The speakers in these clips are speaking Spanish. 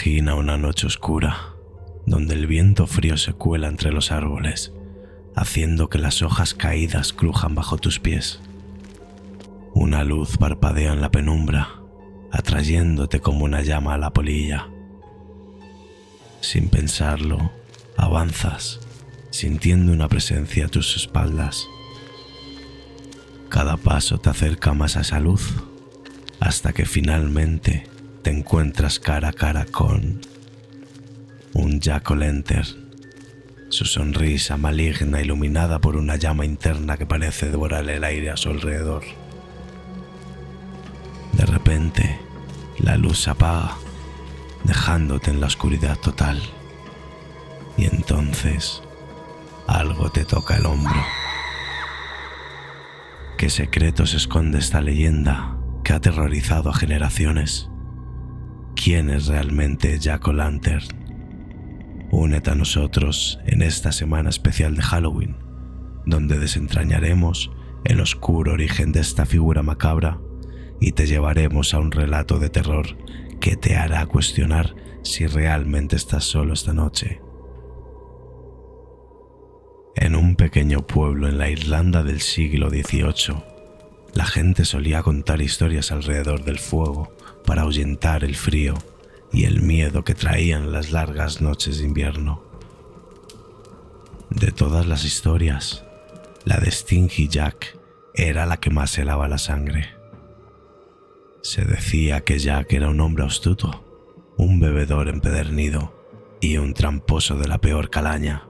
Imagina una noche oscura, donde el viento frío se cuela entre los árboles, haciendo que las hojas caídas crujan bajo tus pies. Una luz parpadea en la penumbra, atrayéndote como una llama a la polilla. Sin pensarlo, avanzas, sintiendo una presencia a tus espaldas. Cada paso te acerca más a esa luz, hasta que finalmente te encuentras cara a cara con un Jack-o'-lantern, su sonrisa maligna iluminada por una llama interna que parece devorar el aire a su alrededor. De repente, la luz se apaga, dejándote en la oscuridad total. Y entonces, algo te toca el hombro. ¿Qué secretos esconde esta leyenda que ha aterrorizado a generaciones? ¿Quién es realmente Jack-o'-lantern? Únete a nosotros en esta semana especial de Halloween, donde desentrañaremos el oscuro origen de esta figura macabra y te llevaremos a un relato de terror que te hará cuestionar si realmente estás solo esta noche. En un pequeño pueblo en la Irlanda del siglo XVIII, la gente solía contar historias alrededor del fuego para ahuyentar el frío y el miedo que traían las largas noches de invierno. De todas las historias, la de Stingy Jack era la que más helaba la sangre. Se decía que Jack era un hombre astuto, un bebedor empedernido y un tramposo de la peor calaña.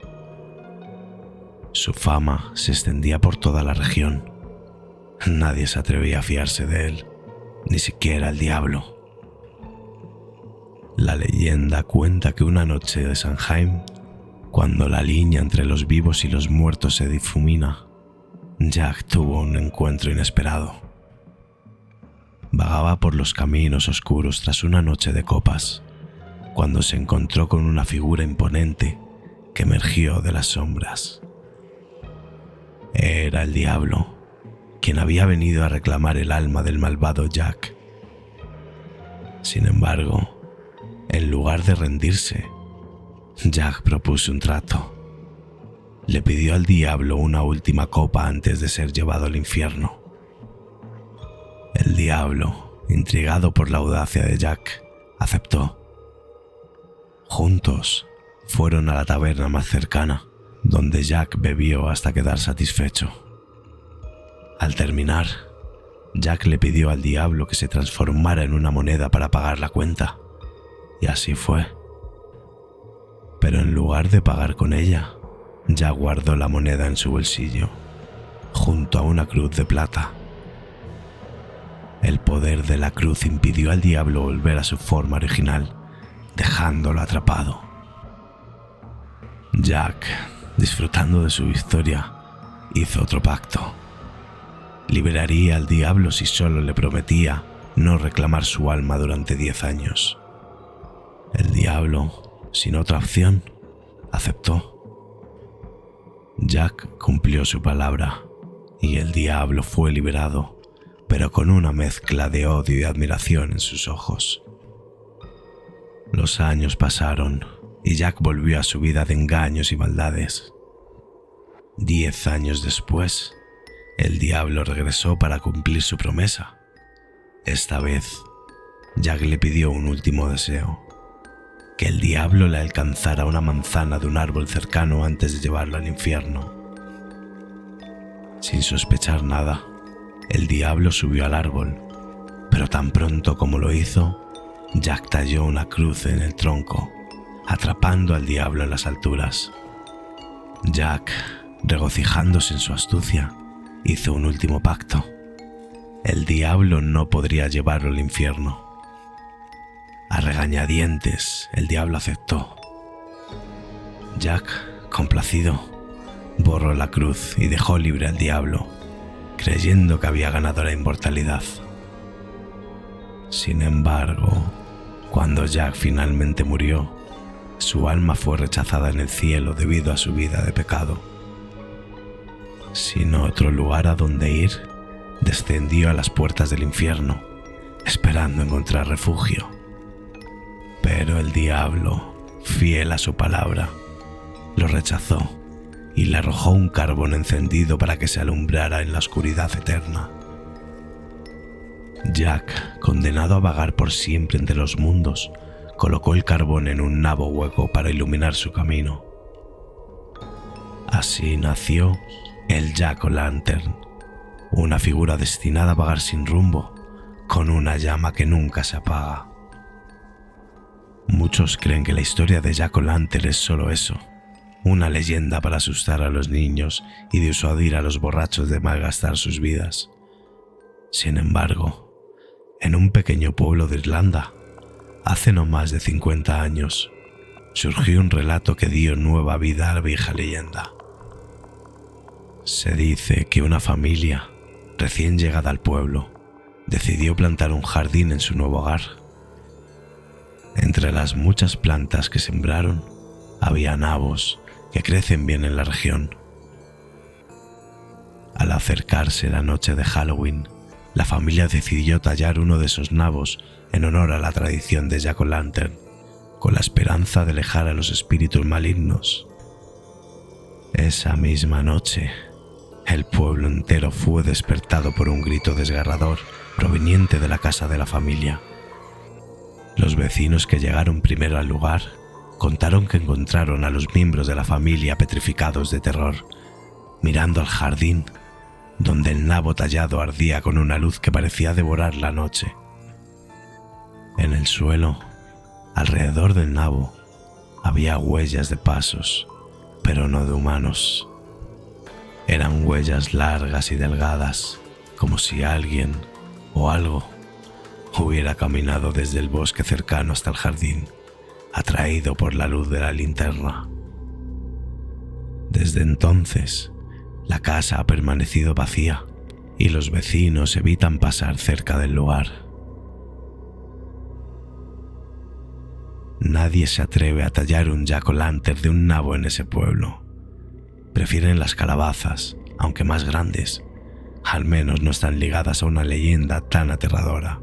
Su fama se extendía por toda la región. Nadie se atrevía a fiarse de él, ni siquiera el diablo. La leyenda cuenta que una noche de Samhain, cuando la línea entre los vivos y los muertos se difumina, Jack tuvo un encuentro inesperado. Vagaba por los caminos oscuros tras una noche de copas, cuando se encontró con una figura imponente que emergió de las sombras. Era el diablo, quien había venido a reclamar el alma del malvado Jack. Sin embargo, en lugar de rendirse, Jack propuso un trato. Le pidió al diablo una última copa antes de ser llevado al infierno. El diablo, intrigado por la audacia de Jack, aceptó. Juntos fueron a la taberna más cercana, donde Jack bebió hasta quedar satisfecho. Al terminar, Jack le pidió al diablo que se transformara en una moneda para pagar la cuenta, y así fue. Pero en lugar de pagar con ella, Jack guardó la moneda en su bolsillo, junto a una cruz de plata. El poder de la cruz impidió al diablo volver a su forma original, dejándolo atrapado. Jack, disfrutando de su victoria, hizo otro pacto. Liberaría al diablo si solo le prometía no reclamar su alma durante 10 años. El diablo, sin otra opción, aceptó. Jack cumplió su palabra y el diablo fue liberado, pero con una mezcla de odio y admiración en sus ojos. Los años pasaron y Jack volvió a su vida de engaños y maldades. 10 años después, el diablo regresó para cumplir su promesa. Esta vez, Jack le pidió un último deseo: que el diablo le alcanzara una manzana de un árbol cercano antes de llevarlo al infierno. Sin sospechar nada, el diablo subió al árbol, pero tan pronto como lo hizo, Jack talló una cruz en el tronco, atrapando al diablo en las alturas. Jack, regocijándose en su astucia, hizo un último pacto. El diablo no podría llevarlo al infierno. A regañadientes, el diablo aceptó. Jack, complacido, borró la cruz y dejó libre al diablo, creyendo que había ganado la inmortalidad. Sin embargo, cuando Jack finalmente murió, su alma fue rechazada en el cielo debido a su vida de pecado. Sin otro lugar a donde ir, descendió a las puertas del infierno, esperando encontrar refugio. Pero el diablo, fiel a su palabra, lo rechazó y le arrojó un carbón encendido para que se alumbrara en la oscuridad eterna. Jack, condenado a vagar por siempre entre los mundos, colocó el carbón en un nabo hueco para iluminar su camino. Así nació el Jack-o'-lantern, una figura destinada a vagar sin rumbo, con una llama que nunca se apaga. Muchos creen que la historia de Jack-o'-lantern es solo eso, una leyenda para asustar a los niños y disuadir a los borrachos de malgastar sus vidas. Sin embargo, en un pequeño pueblo de Irlanda, hace no más de 50 años, surgió un relato que dio nueva vida a la vieja leyenda. Se dice que una familia, recién llegada al pueblo, decidió plantar un jardín en su nuevo hogar. Entre las muchas plantas que sembraron, había nabos que crecen bien en la región. Al acercarse la noche de Halloween, la familia decidió tallar uno de esos nabos en honor a la tradición de Jack-o'-lantern, con la esperanza de alejar a los espíritus malignos. Esa misma noche, el pueblo entero fue despertado por un grito desgarrador proveniente de la casa de la familia. Los vecinos que llegaron primero al lugar contaron que encontraron a los miembros de la familia petrificados de terror, mirando al jardín, donde el nabo tallado ardía con una luz que parecía devorar la noche. En el suelo, alrededor del nabo, había huellas de pasos, pero no de humanos. Eran huellas largas y delgadas, como si alguien o algo hubiera caminado desde el bosque cercano hasta el jardín, atraído por la luz de la linterna. Desde entonces, la casa ha permanecido vacía y los vecinos evitan pasar cerca del lugar. Nadie se atreve a tallar un jack-o'-lantern de un nabo en ese pueblo. Prefieren las calabazas, aunque más grandes. Al menos no están ligadas a una leyenda tan aterradora.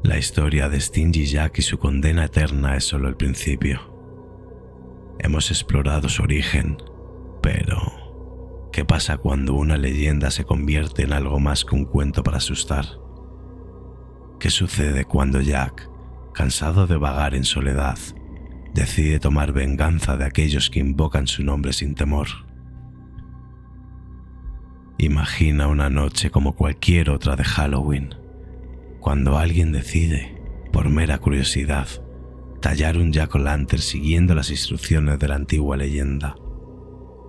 La historia de Stingy Jack y su condena eterna es solo el principio. Hemos explorado su origen, pero ¿qué pasa cuando una leyenda se convierte en algo más que un cuento para asustar? ¿Qué sucede cuando Jack, cansado de vagar en soledad, decide tomar venganza de aquellos que invocan su nombre sin temor? Imagina una noche como cualquier otra de Halloween, cuando alguien decide, por mera curiosidad, tallar un jack-o'-lantern siguiendo las instrucciones de la antigua leyenda.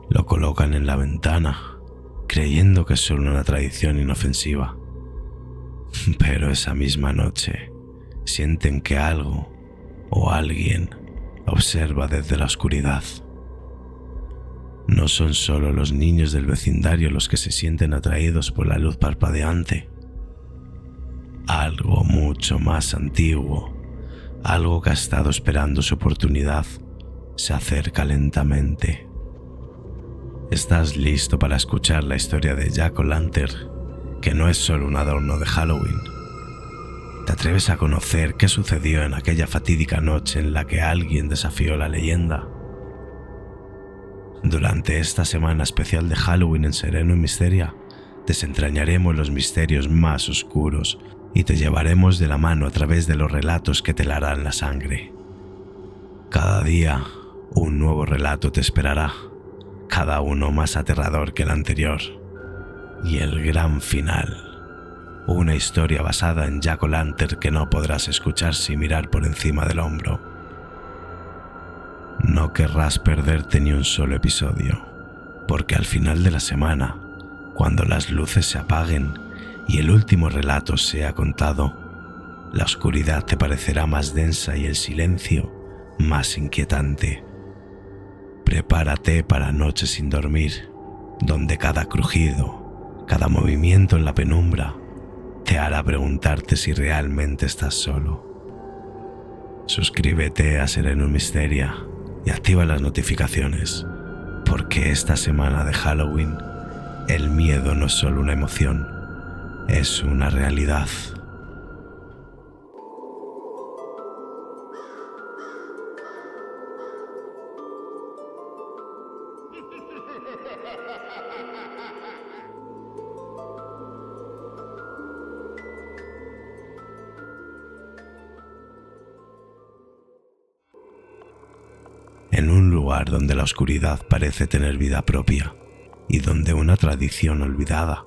Lo colocan en la ventana, creyendo que es solo una tradición inofensiva. Pero esa misma noche, sienten que algo o alguien observa desde la oscuridad. No son solo los niños del vecindario los que se sienten atraídos por la luz parpadeante. Algo mucho más antiguo, algo que ha estado esperando su oportunidad, se acerca lentamente. ¿Estás listo para escuchar la historia de Jack-o'-lantern, que no es solo un adorno de Halloween? ¿Te atreves a conocer qué sucedió en aquella fatídica noche en la que alguien desafió la leyenda? Durante esta semana especial de Halloween en Sereno y Misteria, desentrañaremos los misterios más oscuros y te llevaremos de la mano a través de los relatos que te helarán la sangre. Cada día, un nuevo relato te esperará, cada uno más aterrador que el anterior. Y el gran final, una historia basada en Jack-o'-lantern que no podrás escuchar sin mirar por encima del hombro. No querrás perderte ni un solo episodio, porque al final de la semana, cuando las luces se apaguen y el último relato sea contado, la oscuridad te parecerá más densa y el silencio más inquietante. Prepárate para noches sin dormir, donde cada crujido, cada movimiento en la penumbra te hará preguntarte si realmente estás solo. Suscríbete a Sereno Misteria y activa las notificaciones, porque esta semana de Halloween, el miedo no es solo una emoción, es una realidad. En un lugar donde la oscuridad parece tener vida propia y donde una tradición olvidada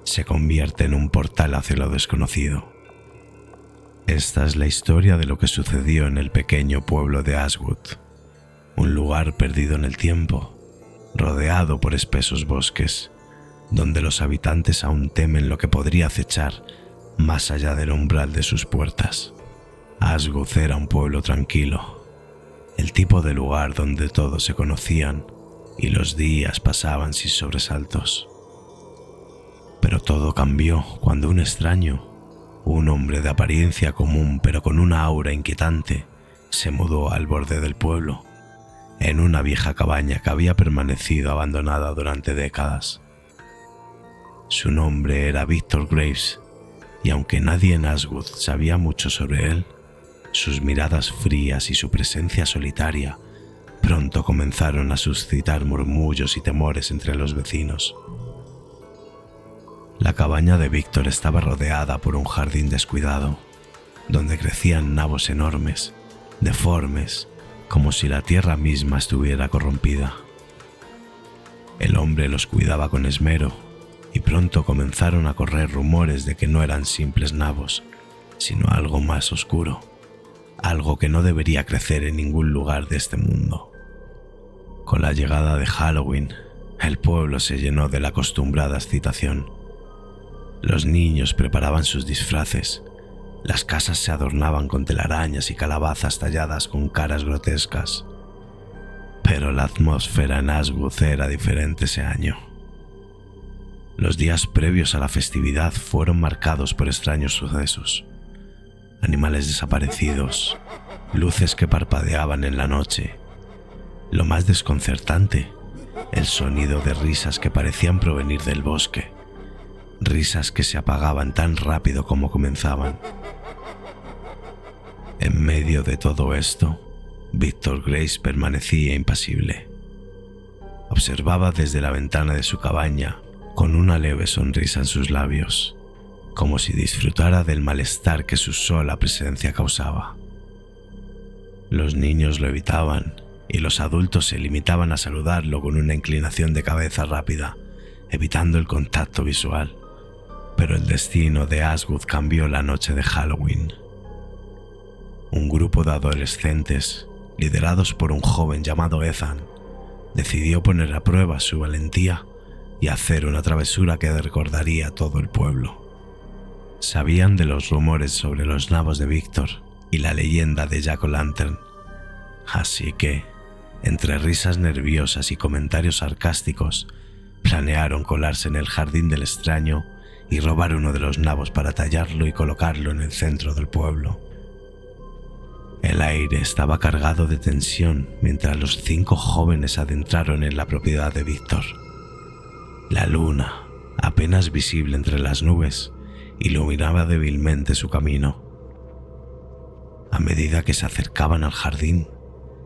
se convierte en un portal hacia lo desconocido. Esta es la historia de lo que sucedió en el pequeño pueblo de Ashwood, un lugar perdido en el tiempo, rodeado por espesos bosques, donde los habitantes aún temen lo que podría acechar más allá del umbral de sus puertas. Ashwood era un pueblo tranquilo, el tipo de lugar donde todos se conocían y los días pasaban sin sobresaltos. Pero todo cambió cuando un extraño, un hombre de apariencia común pero con una aura inquietante, se mudó al borde del pueblo, en una vieja cabaña que había permanecido abandonada durante décadas. Su nombre era Victor Graves, y aunque nadie en Ashwood sabía mucho sobre él, sus miradas frías y su presencia solitaria pronto comenzaron a suscitar murmullos y temores entre los vecinos. La cabaña de Víctor estaba rodeada por un jardín descuidado, donde crecían nabos enormes, deformes, como si la tierra misma estuviera corrompida. El hombre los cuidaba con esmero, y pronto comenzaron a correr rumores de que no eran simples nabos, sino algo más oscuro, algo que no debería crecer en ningún lugar de este mundo. Con la llegada de Halloween, el pueblo se llenó de la acostumbrada excitación. Los niños preparaban sus disfraces, las casas se adornaban con telarañas y calabazas talladas con caras grotescas. Pero la atmósfera en Ashwood era diferente ese año. Los días previos a la festividad fueron marcados por extraños sucesos. Animales desaparecidos, luces que parpadeaban en la noche. Lo más desconcertante, el sonido de risas que parecían provenir del bosque. Risas que se apagaban tan rápido como comenzaban. En medio de todo esto, Victor Graves permanecía impasible. Observaba desde la ventana de su cabaña con una leve sonrisa en sus labios, como si disfrutara del malestar que su sola presencia causaba. Los niños lo evitaban y los adultos se limitaban a saludarlo con una inclinación de cabeza rápida, evitando el contacto visual. Pero el destino de Ashwood cambió la noche de Halloween. Un grupo de adolescentes, liderados por un joven llamado Ethan, decidió poner a prueba su valentía y hacer una travesura que recordaría a todo el pueblo. Sabían de los rumores sobre los nabos de Víctor y la leyenda de Jack-o'-lantern, así que, entre risas nerviosas y comentarios sarcásticos, planearon colarse en el jardín del extraño y robar uno de los nabos para tallarlo y colocarlo en el centro del pueblo. El aire estaba cargado de tensión mientras los 5 jóvenes adentraron en la propiedad de Víctor. La luna, apenas visible entre las nubes, iluminaba débilmente su camino. A medida que se acercaban al jardín,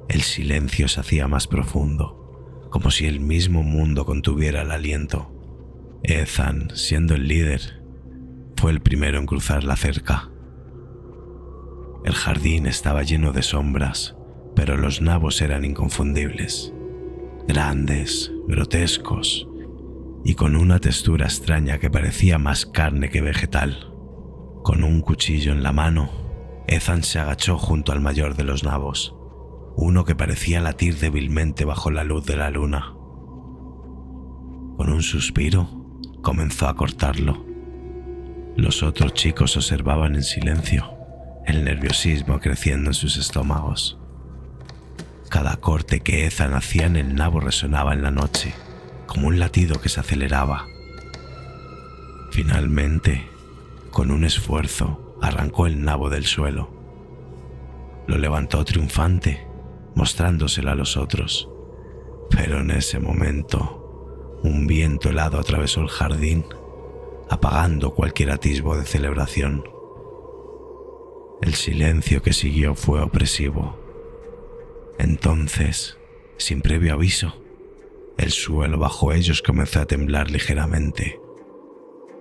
el silencio se hacía más profundo, como si el mismo mundo contuviera el aliento. Ethan, siendo el líder, fue el primero en cruzar la cerca. El jardín estaba lleno de sombras, pero los nabos eran inconfundibles, grandes, grotescos y con una textura extraña que parecía más carne que vegetal. Con un cuchillo en la mano, Ethan se agachó junto al mayor de los nabos, uno que parecía latir débilmente bajo la luz de la luna. Con un suspiro, comenzó a cortarlo. Los otros chicos observaban en silencio, el nerviosismo creciendo en sus estómagos. Cada corte que Ethan hacía en el nabo resonaba en la noche, como un latido que se aceleraba. Finalmente, con un esfuerzo, arrancó el nabo del suelo. Lo levantó triunfante, mostrándoselo a los otros. Pero en ese momento, un viento helado atravesó el jardín, apagando cualquier atisbo de celebración. El silencio que siguió fue opresivo. Entonces, sin previo aviso, El suelo bajo ellos comenzó a temblar ligeramente.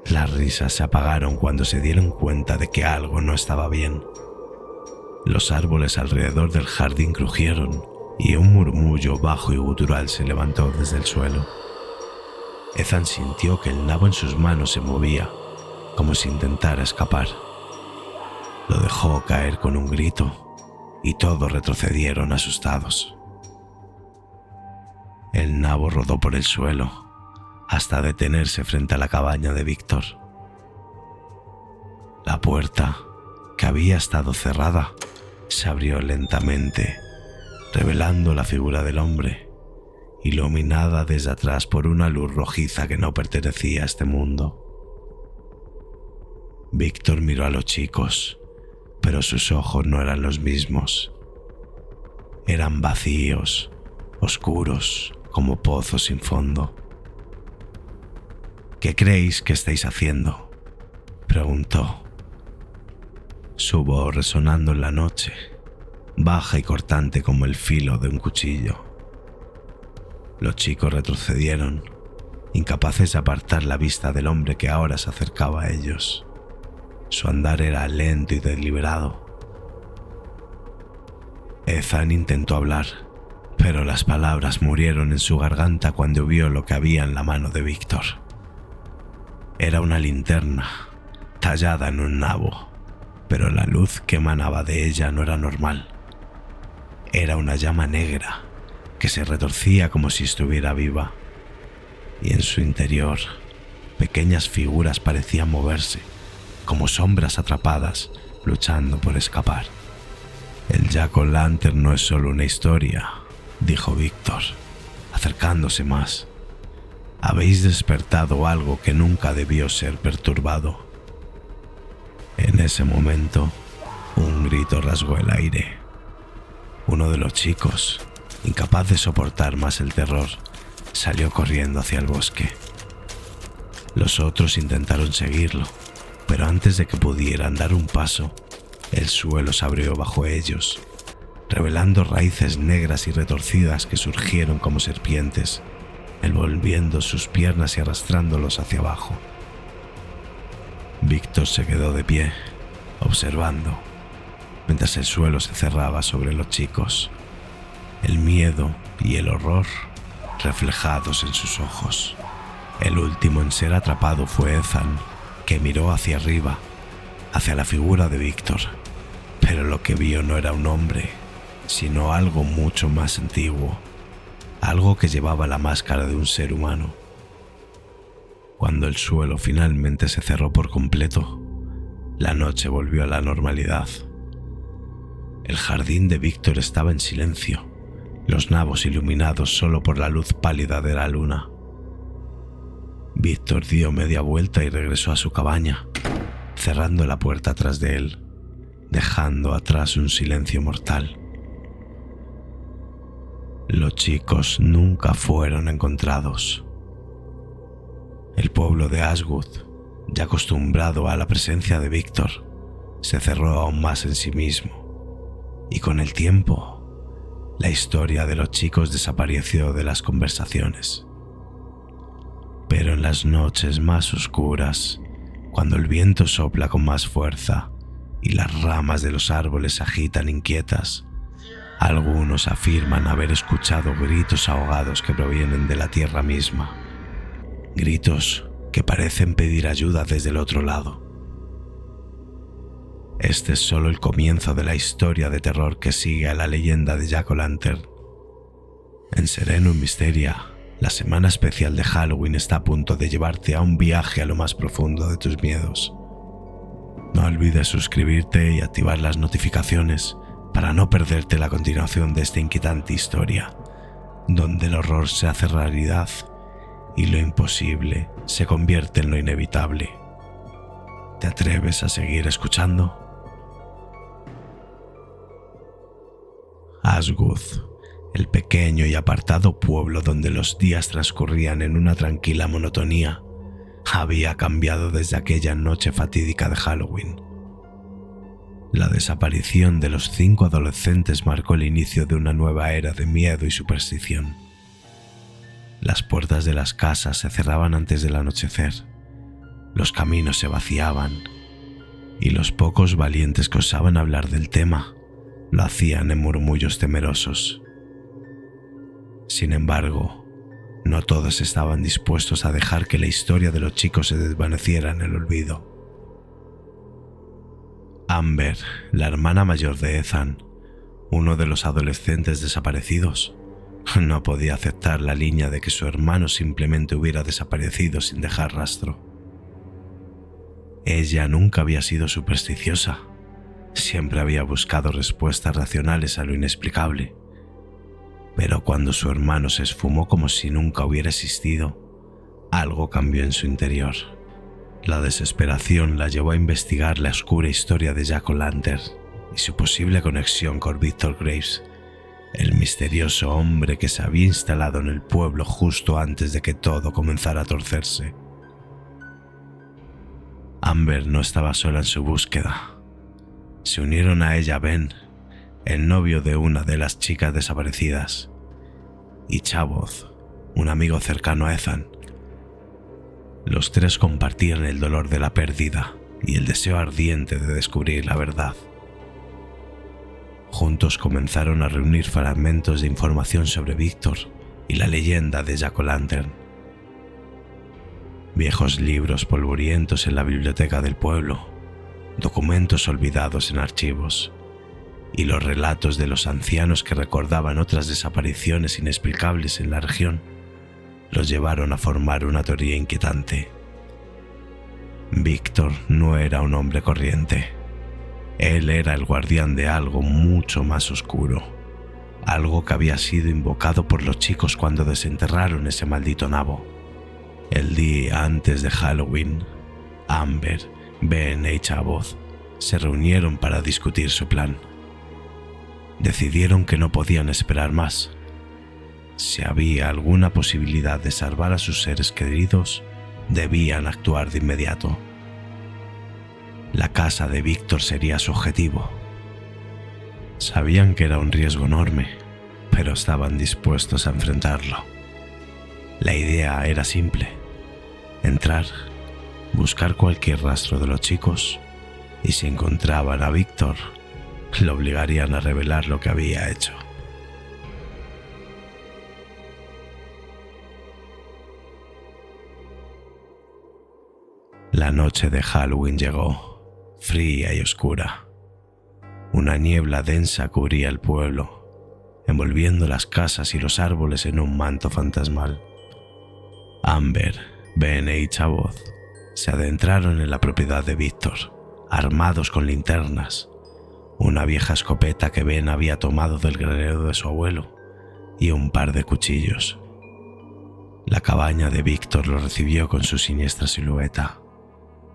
Las risas se apagaron cuando se dieron cuenta de que algo no estaba bien. Los árboles alrededor del jardín crujieron y un murmullo bajo y gutural se levantó desde el suelo. Ethan sintió que el nabo en sus manos se movía, como si intentara escapar. Lo dejó caer con un grito y todos retrocedieron asustados. El nabo rodó por el suelo hasta detenerse frente a la cabaña de Víctor. La puerta, que había estado cerrada, se abrió lentamente, revelando la figura del hombre, iluminada desde atrás por una luz rojiza que no pertenecía a este mundo. Víctor miró a los chicos, pero sus ojos no eran los mismos. Eran vacíos, oscuros, como pozos sin fondo. «¿Qué creéis que estáis haciendo?», preguntó. Su voz resonando en la noche, baja y cortante como el filo de un cuchillo. Los chicos retrocedieron, incapaces de apartar la vista del hombre que ahora se acercaba a ellos. Su andar era lento y deliberado. Ethan intentó hablar, pero las palabras murieron en su garganta cuando vio lo que había en la mano de Víctor. Era una linterna, tallada en un nabo, pero la luz que emanaba de ella no era normal. Era una llama negra que se retorcía como si estuviera viva, y en su interior pequeñas figuras parecían moverse, como sombras atrapadas, luchando por escapar. «El Jack-o'-lantern no es solo una historia», dijo Víctor, acercándose más. «Habéis despertado algo que nunca debió ser perturbado». En ese momento, un grito rasgó el aire. Uno de los chicos, incapaz de soportar más el terror, salió corriendo hacia el bosque. Los otros intentaron seguirlo, pero antes de que pudieran dar un paso, el suelo se abrió bajo ellos, revelando raíces negras y retorcidas que surgieron como serpientes, envolviendo sus piernas y arrastrándolos hacia abajo. Víctor se quedó de pie, observando, mientras el suelo se cerraba sobre los chicos, el miedo y el horror reflejados en sus ojos. El último en ser atrapado fue Ethan, que miró hacia arriba, hacia la figura de Víctor, pero lo que vio no era un hombre, sino algo mucho más antiguo, algo que llevaba la máscara de un ser humano. Cuando el suelo finalmente se cerró por completo, la noche volvió a la normalidad. El jardín de Víctor estaba en silencio, los nabos iluminados solo por la luz pálida de la luna. Víctor dio media vuelta y regresó a su cabaña, cerrando la puerta tras de él, dejando atrás un silencio mortal. Los chicos nunca fueron encontrados. El pueblo de Ashwood, ya acostumbrado a la presencia de Víctor, se cerró aún más en sí mismo, y con el tiempo, la historia de los chicos desapareció de las conversaciones. Pero en las noches más oscuras, cuando el viento sopla con más fuerza y las ramas de los árboles se agitan inquietas, algunos afirman haber escuchado gritos ahogados que provienen de la tierra misma, gritos que parecen pedir ayuda desde el otro lado. Este es solo el comienzo de la historia de terror que sigue a la leyenda de Jack-o'-lantern. En Serenum Mysteria, la semana especial de Halloween está a punto de llevarte a un viaje a lo más profundo de tus miedos. No olvides suscribirte y activar las notificaciones para no perderte la continuación de esta inquietante historia, donde el horror se hace realidad y lo imposible se convierte en lo inevitable. ¿Te atreves a seguir escuchando? Ashwood, el pequeño y apartado pueblo donde los días transcurrían en una tranquila monotonía, había cambiado desde aquella noche fatídica de Halloween. La desaparición de los 5 adolescentes marcó el inicio de una nueva era de miedo y superstición. Las puertas de las casas se cerraban antes del anochecer, los caminos se vaciaban y los pocos valientes que osaban hablar del tema lo hacían en murmullos temerosos. Sin embargo, no todos estaban dispuestos a dejar que la historia de los chicos se desvaneciera en el olvido. Amber, la hermana mayor de Ethan, uno de los adolescentes desaparecidos, no podía aceptar la línea de que su hermano simplemente hubiera desaparecido sin dejar rastro. Ella nunca había sido supersticiosa, siempre había buscado respuestas racionales a lo inexplicable. Pero cuando su hermano se esfumó como si nunca hubiera existido, algo cambió en su interior. La desesperación la llevó a investigar la oscura historia de Jack O'Lantern y su posible conexión con Victor Graves, el misterioso hombre que se había instalado en el pueblo justo antes de que todo comenzara a torcerse. Amber no estaba sola en su búsqueda. Se unieron a ella Ben, el novio de una de las chicas desaparecidas, y Chavoth, un amigo cercano a Ethan. Los tres compartían el dolor de la pérdida y el deseo ardiente de descubrir la verdad. Juntos comenzaron a reunir fragmentos de información sobre Victor y la leyenda de Jack O'Lantern. Viejos libros polvorientos en la biblioteca del pueblo, documentos olvidados en archivos, y los relatos de los ancianos que recordaban otras desapariciones inexplicables en la región los llevaron a formar una teoría inquietante. Victor no era un hombre corriente. Él era el guardián de algo mucho más oscuro, algo que había sido invocado por los chicos cuando desenterraron ese maldito nabo. El día antes de Halloween, Amber, Ben y Chavoth se reunieron para discutir su plan. Decidieron que no podían esperar más. Si había alguna posibilidad de salvar a sus seres queridos, debían actuar de inmediato. La casa de Victor sería su objetivo. Sabían que era un riesgo enorme, pero estaban dispuestos a enfrentarlo. La idea era simple: entrar, buscar cualquier rastro de los chicos, y si encontraban a Victor, lo obligarían a revelar lo que había hecho. La noche de Halloween llegó, fría y oscura. Una niebla densa cubría el pueblo, envolviendo las casas y los árboles en un manto fantasmal. Amber, Ben y Chavoth se adentraron en la propiedad de Victor, armados con linternas, una vieja escopeta que Ben había tomado del granero de su abuelo y un par de cuchillos. La cabaña de Victor lo recibió con su siniestra silueta,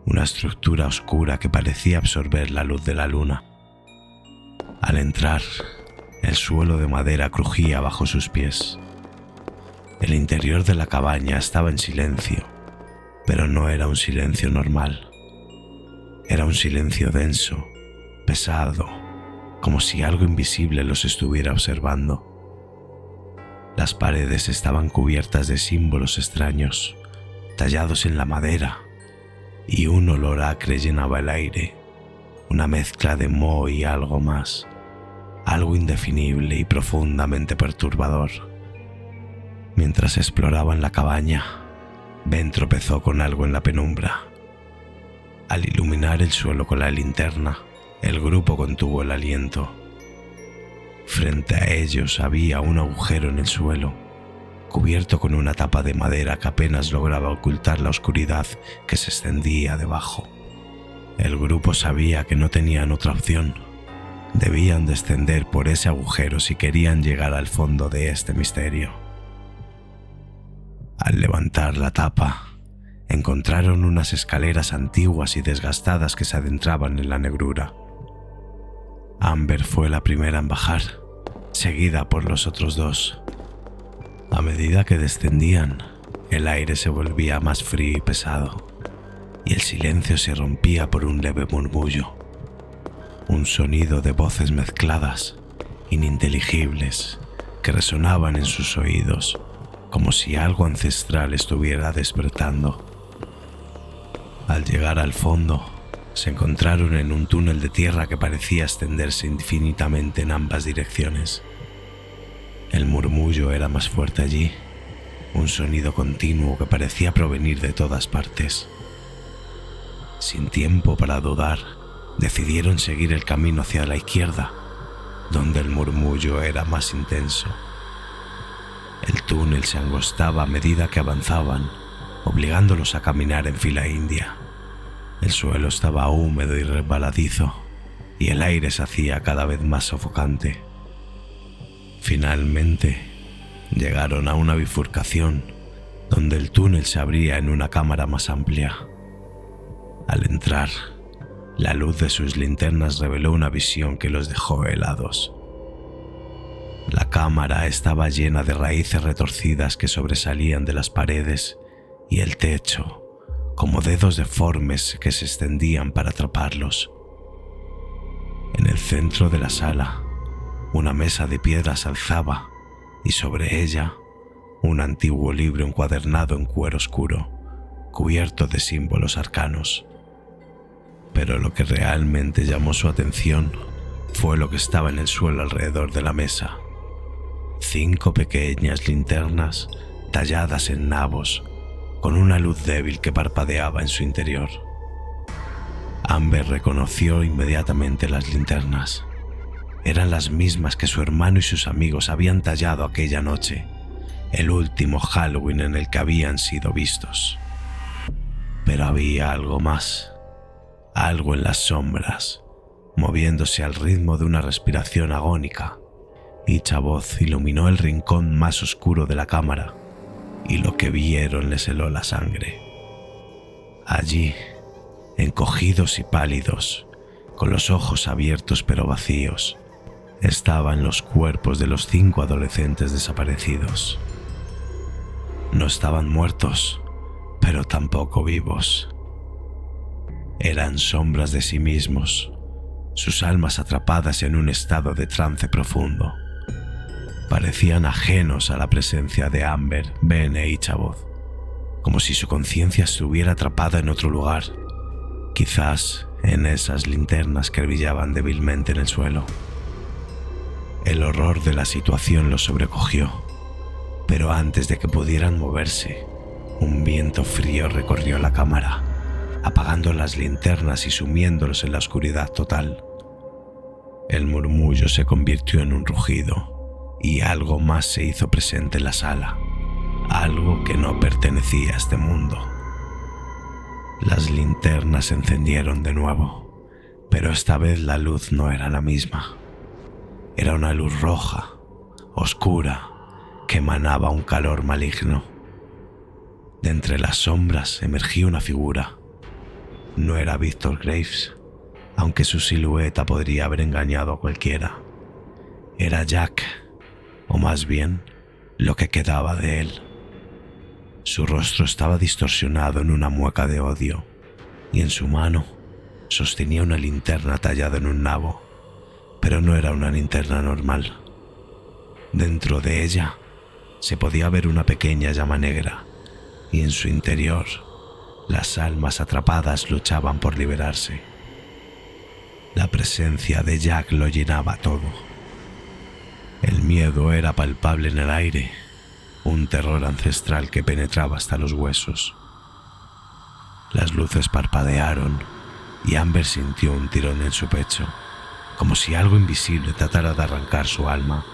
una estructura oscura que parecía absorber la luz de la luna. Al entrar, el suelo de madera crujía bajo sus pies. El interior de la cabaña estaba en silencio, pero no era un silencio normal. Era un silencio denso, pesado, como si algo invisible los estuviera observando. Las paredes estaban cubiertas de símbolos extraños, tallados en la madera, y un olor acre llenaba el aire, una mezcla de moho y algo más, algo indefinible y profundamente perturbador. Mientras exploraban la cabaña, Ben tropezó con algo en la penumbra. Al iluminar el suelo con la linterna, el grupo contuvo el aliento. Frente a ellos había un agujero en el suelo, cubierto con una tapa de madera que apenas lograba ocultar la oscuridad que se extendía debajo. El grupo sabía que no tenían otra opción. Debían descender por ese agujero si querían llegar al fondo de este misterio. Al levantar la tapa, encontraron unas escaleras antiguas y desgastadas que se adentraban en la negrura. Amber fue la primera en bajar, seguida por los otros dos. A medida que descendían, el aire se volvía más frío y pesado, y el silencio se rompía por un leve murmullo, un sonido de voces mezcladas, ininteligibles, que resonaban en sus oídos, como si algo ancestral estuviera despertando. Al llegar al fondo, se encontraron en un túnel de tierra que parecía extenderse infinitamente en ambas direcciones. El murmullo era más fuerte allí, un sonido continuo que parecía provenir de todas partes. Sin tiempo para dudar, decidieron seguir el camino hacia la izquierda, donde el murmullo era más intenso. El túnel se angostaba a medida que avanzaban, obligándolos a caminar en fila india. El suelo estaba húmedo y resbaladizo, y el aire se hacía cada vez más sofocante. Finalmente, llegaron a una bifurcación, donde el túnel se abría en una cámara más amplia. Al entrar, la luz de sus linternas reveló una visión que los dejó helados. La cámara estaba llena de raíces retorcidas que sobresalían de las paredes y el techo, como dedos deformes que se extendían para atraparlos. En el centro de la sala, una mesa de piedra se alzaba y sobre ella un antiguo libro encuadernado en cuero oscuro, cubierto de símbolos arcanos. Pero lo que realmente llamó su atención fue lo que estaba en el suelo alrededor de la mesa. 5 pequeñas linternas talladas en nabos, con una luz débil que parpadeaba en su interior. Amber reconoció inmediatamente las linternas. Eran las mismas que su hermano y sus amigos habían tallado aquella noche, el último Halloween en el que habían sido vistos. Pero había algo más, algo en las sombras, moviéndose al ritmo de una respiración agónica. Dicha voz iluminó el rincón más oscuro de la cámara, y lo que vieron les heló la sangre. Allí, encogidos y pálidos, con los ojos abiertos pero vacíos, estaban los cuerpos de los 5 adolescentes desaparecidos. No estaban muertos, pero tampoco vivos. Eran sombras de sí mismos, sus almas atrapadas en un estado de trance profundo. Parecían ajenos a la presencia de Amber, Ben e Ichabod, como si su conciencia estuviera atrapada en otro lugar, quizás en esas linternas que brillaban débilmente en el suelo. El horror de la situación los sobrecogió, pero antes de que pudieran moverse, un viento frío recorrió la cámara, apagando las linternas y sumiéndolos en la oscuridad total. El murmullo se convirtió en un rugido, y algo más se hizo presente en la sala, algo que no pertenecía a este mundo. Las linternas se encendieron de nuevo, pero esta vez la luz no era la misma. Era una luz roja, oscura, que emanaba un calor maligno. De entre las sombras emergía una figura. No era Victor Graves, aunque su silueta podría haber engañado a cualquiera. Era Jack, o más bien, lo que quedaba de él. Su rostro estaba distorsionado en una mueca de odio, y en su mano sostenía una linterna tallada en un nabo, pero no era una linterna normal. Dentro de ella se podía ver una pequeña llama negra, y en su interior las almas atrapadas luchaban por liberarse. La presencia de Jack lo llenaba todo. El miedo era palpable en el aire, un terror ancestral que penetraba hasta los huesos. Las luces parpadearon y Amber sintió un tirón en su pecho, como si algo invisible tratara de arrancar su alma.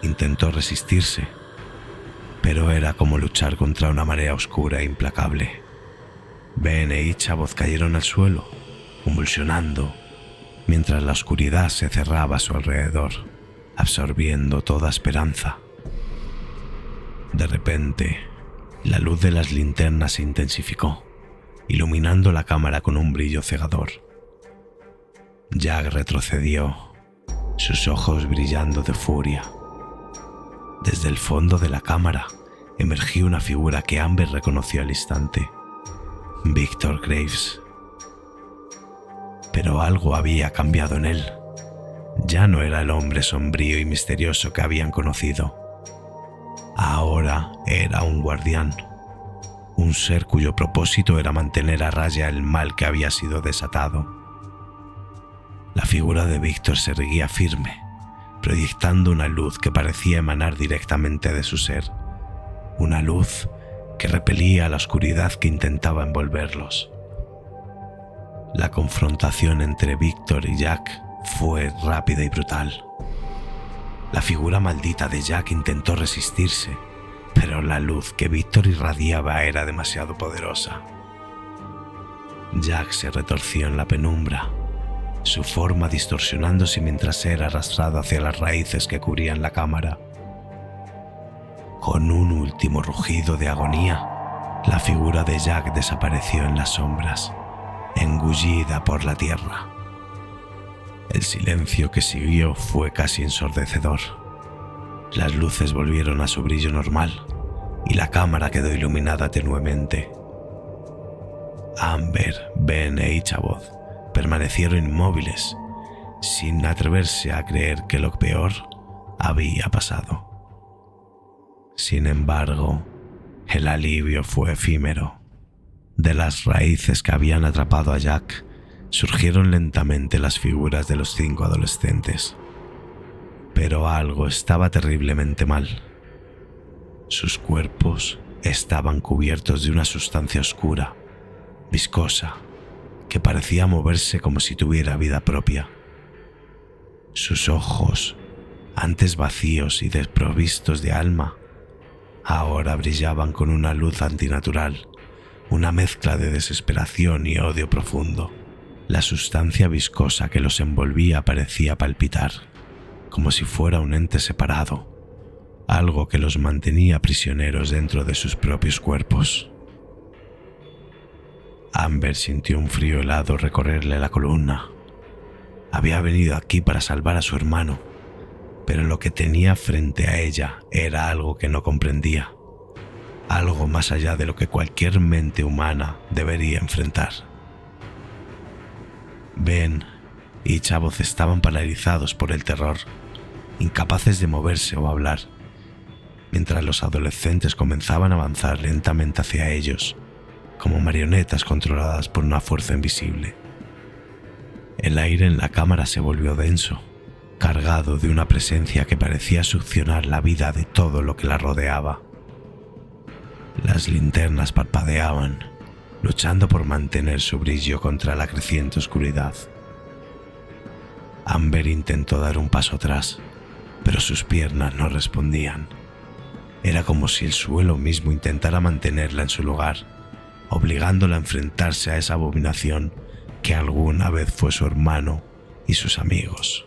Intentó resistirse, pero era como luchar contra una marea oscura e implacable. Ben e Ichabod cayeron al suelo, convulsionando, mientras la oscuridad se cerraba a su alrededor, absorbiendo toda esperanza. De repente, la luz de las linternas se intensificó, iluminando la cámara con un brillo cegador. Jack retrocedió, sus ojos brillando de furia. Desde el fondo de la cámara emergió una figura que Amber reconoció al instante: Victor Graves. Pero algo había cambiado en él. Ya no era el hombre sombrío y misterioso que habían conocido. Ahora era un guardián, un ser cuyo propósito era mantener a raya el mal que había sido desatado. La figura de Víctor se erguía firme, proyectando una luz que parecía emanar directamente de su ser, una luz que repelía a la oscuridad que intentaba envolverlos. La confrontación entre Víctor y Jack fue rápida y brutal. La figura maldita de Jack intentó resistirse, pero la luz que Víctor irradiaba era demasiado poderosa. Jack se retorció en la penumbra, su forma distorsionándose mientras era arrastrado hacia las raíces que cubrían la cámara. Con un último rugido de agonía, la figura de Jack desapareció en las sombras, engullida por la tierra. El silencio que siguió fue casi ensordecedor. Las luces volvieron a su brillo normal y la cámara quedó iluminada tenuemente. Amber, Ben e Ichabod permanecieron inmóviles, sin atreverse a creer que lo peor había pasado. Sin embargo, el alivio fue efímero. De las raíces que habían atrapado a Jack, surgieron lentamente las figuras de los 5 adolescentes. Pero algo estaba terriblemente mal. Sus cuerpos estaban cubiertos de una sustancia oscura, viscosa, que parecía moverse como si tuviera vida propia. Sus ojos, antes vacíos y desprovistos de alma, ahora brillaban con una luz antinatural, una mezcla de desesperación y odio profundo. La sustancia viscosa que los envolvía parecía palpitar, como si fuera un ente separado, algo que los mantenía prisioneros dentro de sus propios cuerpos. Amber sintió un frío helado recorrerle la columna. Había venido aquí para salvar a su hermano, pero lo que tenía frente a ella era algo que no comprendía, algo más allá de lo que cualquier mente humana debería enfrentar. Ben y Ichabod estaban paralizados por el terror, incapaces de moverse o hablar, mientras los adolescentes comenzaban a avanzar lentamente hacia ellos, como marionetas controladas por una fuerza invisible. El aire en la cámara se volvió denso, cargado de una presencia que parecía succionar la vida de todo lo que la rodeaba. Las linternas parpadeaban, luchando por mantener su brillo contra la creciente oscuridad. Amber intentó dar un paso atrás, pero sus piernas no respondían. Era como si el suelo mismo intentara mantenerla en su lugar, obligándola a enfrentarse a esa abominación que alguna vez fue su hermano y sus amigos.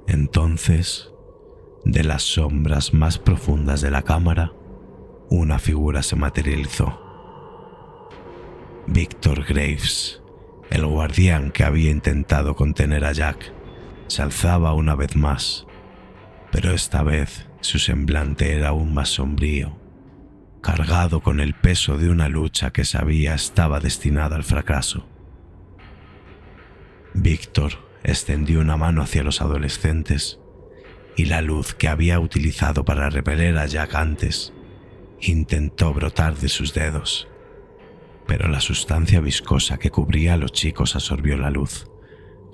Entonces, de las sombras más profundas de la cámara, una figura se materializó. Victor Graves, el guardián que había intentado contener a Jack, se alzaba una vez más, pero esta vez su semblante era aún más sombrío, cargado con el peso de una lucha que sabía estaba destinada al fracaso. Víctor extendió una mano hacia los adolescentes y la luz que había utilizado para repeler a Jack antes intentó brotar de sus dedos, pero la sustancia viscosa que cubría a los chicos absorbió la luz,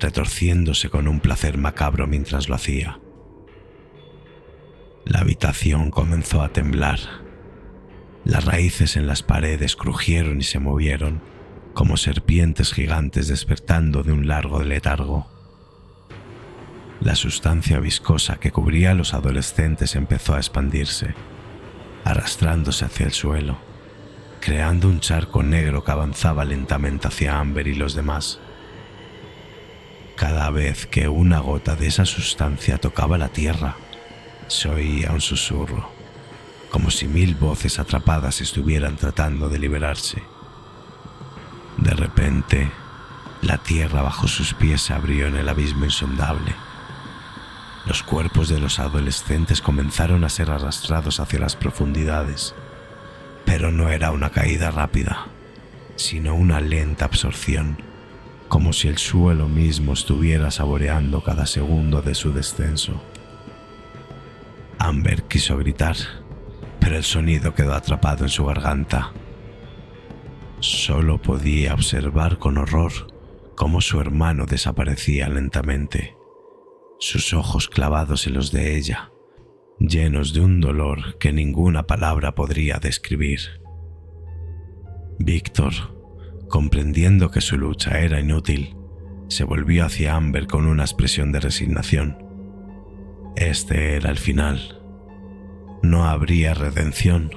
retorciéndose con un placer macabro mientras lo hacía. La habitación comenzó a temblar. Las raíces en las paredes crujieron y se movieron, como serpientes gigantes despertando de un largo letargo. La sustancia viscosa que cubría a los adolescentes empezó a expandirse, arrastrándose hacia el suelo, creando un charco negro que avanzaba lentamente hacia Amber y los demás. Cada vez que una gota de esa sustancia tocaba la tierra, se oía un susurro, como si 1000 voces atrapadas estuvieran tratando de liberarse. De repente, la tierra bajo sus pies se abrió en el abismo insondable. Los cuerpos de los adolescentes comenzaron a ser arrastrados hacia las profundidades, pero no era una caída rápida, sino una lenta absorción, como si el suelo mismo estuviera saboreando cada segundo de su descenso. Amber quiso gritar, pero el sonido quedó atrapado en su garganta. Solo podía observar con horror cómo su hermano desaparecía lentamente, sus ojos clavados en los de ella, llenos de un dolor que ninguna palabra podría describir. Víctor, comprendiendo que su lucha era inútil, se volvió hacia Amber con una expresión de resignación. Este era el final. No habría redención.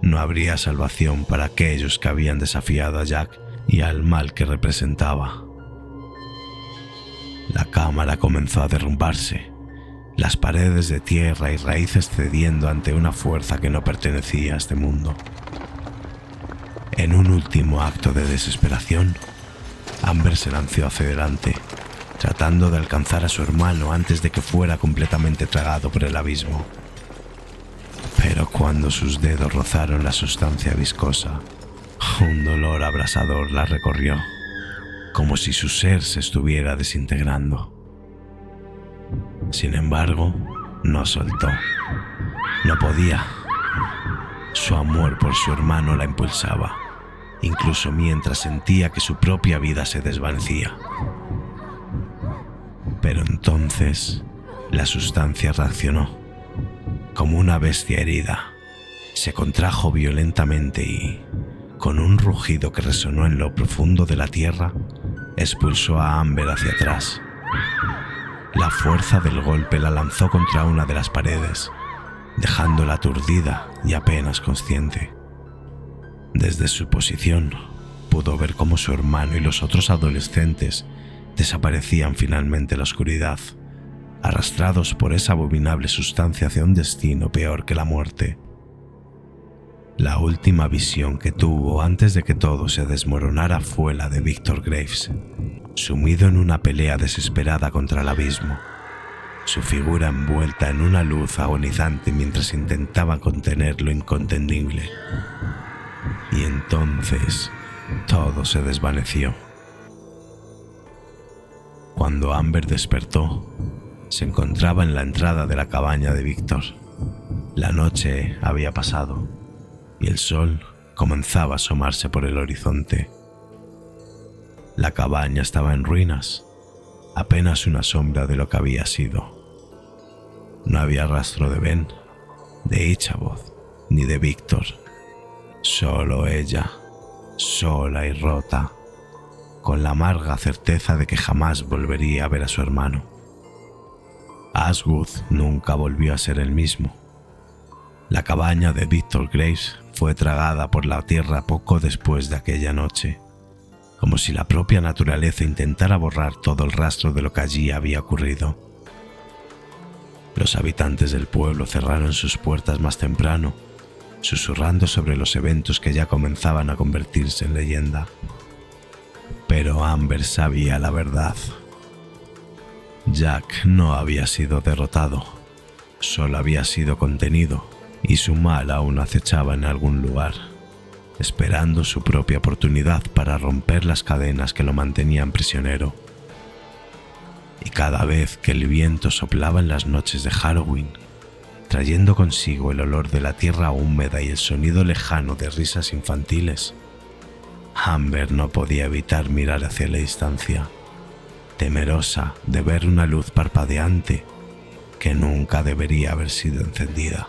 No habría salvación para aquellos que habían desafiado a Jack y al mal que representaba. La cámara comenzó a derrumbarse, las paredes de tierra y raíces cediendo ante una fuerza que no pertenecía a este mundo. En un último acto de desesperación, Amber se lanzó hacia adelante, tratando de alcanzar a su hermano antes de que fuera completamente tragado por el abismo. Pero cuando sus dedos rozaron la sustancia viscosa, un dolor abrasador la recorrió, como si su ser se estuviera desintegrando. Sin embargo, no soltó. No podía. Su amor por su hermano la impulsaba, incluso mientras sentía que su propia vida se desvanecía. Pero entonces, la sustancia reaccionó. Como una bestia herida, se contrajo violentamente y, con un rugido que resonó en lo profundo de la tierra, expulsó a Amber hacia atrás. La fuerza del golpe la lanzó contra una de las paredes, dejándola aturdida y apenas consciente. Desde su posición, pudo ver cómo su hermano y los otros adolescentes desaparecían finalmente en la oscuridad, arrastrados por esa abominable sustancia hacia un destino peor que la muerte. La última visión que tuvo antes de que todo se desmoronara fue la de Victor Graves, sumido en una pelea desesperada contra el abismo, su figura envuelta en una luz agonizante mientras intentaba contener lo incontenible. Y entonces todo se desvaneció. Cuando Amber despertó, se encontraba en la entrada de la cabaña de Víctor. La noche había pasado y el sol comenzaba a asomarse por el horizonte. La cabaña estaba en ruinas, apenas una sombra de lo que había sido. No había rastro de Ben, de Ichabod, ni de Víctor. Solo ella, sola y rota, con la amarga certeza de que jamás volvería a ver a su hermano. Ashwood nunca volvió a ser el mismo. La cabaña de Victor Graves fue tragada por la tierra poco después de aquella noche, como si la propia naturaleza intentara borrar todo el rastro de lo que allí había ocurrido. Los habitantes del pueblo cerraron sus puertas más temprano, susurrando sobre los eventos que ya comenzaban a convertirse en leyenda. Pero Amber sabía la verdad. Jack no había sido derrotado, solo había sido contenido, y su mal aún acechaba en algún lugar, esperando su propia oportunidad para romper las cadenas que lo mantenían prisionero. Y cada vez que el viento soplaba en las noches de Halloween, trayendo consigo el olor de la tierra húmeda y el sonido lejano de risas infantiles, Amber no podía evitar mirar hacia la distancia, temerosa de ver una luz parpadeante que nunca debería haber sido encendida.